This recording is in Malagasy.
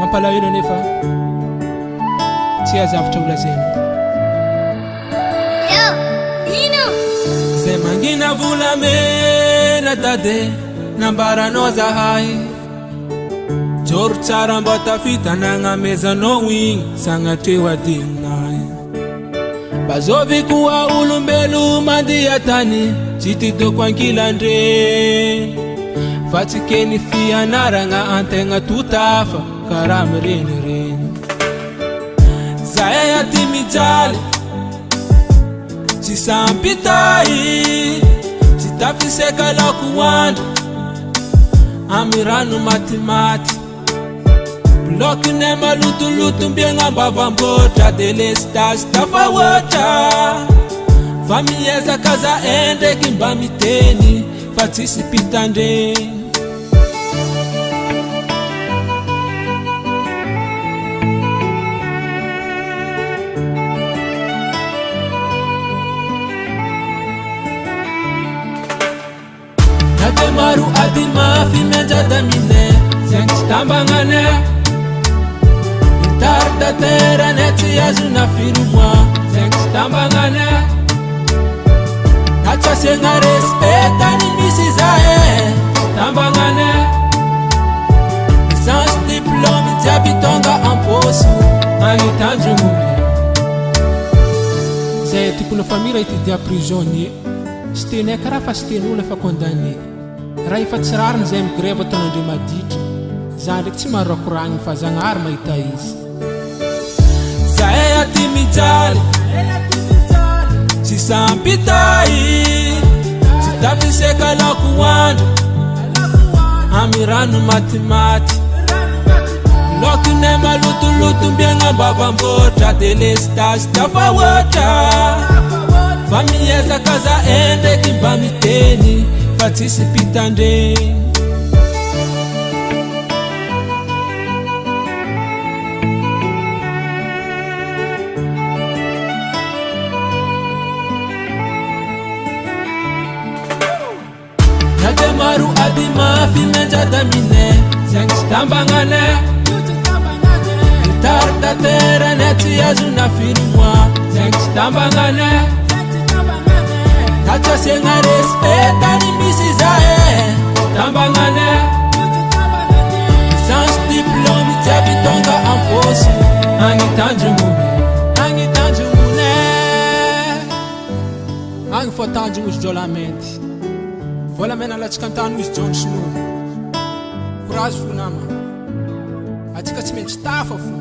mampalahelo nefa tsy azavatra olazaina. Zay mangina volamena dade nambaranao zahay, joro tsara mba tafita nagnamezanao igny sagnatreo adininahy. Mba zovy koa olombelo mandeha tany tsy tidoko ankilandre, fa tsy keny fianaragna antegna totafa karaha mirenireny. Zahay aty mijaly tsy sampitay, tsy tafiseka laoko andro amy rano matimaty. Blokinay malotoloto mbiagna mbavamboatra, de lestasy tafahoatra. Fa miezaka za ndraiky mba miteny fa tsisy pitandregny. Nade maro ady mafy mianjada minay, zegny tsy tambagnanay. Mitarda teranay tsy azona filomoa, zegny tsy tambagnanay. Natsasiagna respectany misy zahay, tsy tambagnanay. Licence diplôme jiaby tonga amposo agnitanjogny. Zay tipona famille ity à prisonnier, sy tenay karaha fa sy ten'olo efa condamné. Raha efa tsy rariny zay migrève ataon'andre maditra, za ndraiky tsy marokoragny fa zagnahary mahita izy. Zahay aty mijaly tsy sampitay, tsy tafiseka laoko andro amy rano matimaty. Lokinay malotoloto mbiagna mbavamboatra, de lestasy tafahoatra. Fa miezaka za ndraiky mba miteny fa tsisy pitandregny. Nade maro ady mafy mianjada minay, zegny tsy tambagnanay. Mitarda teranay tsy azona filomoa, zegny tsy tambagnanay. Natsasiagna respectany misy zahay, tsy tambagnanay. Licence diplôme jiaby tonga amposo agnitanjogny. Agny fô tanjogny izy jolamety, volamena latsaka antany izy John Snow. Courage fo nama, atsika tsy maintsy tafa fo.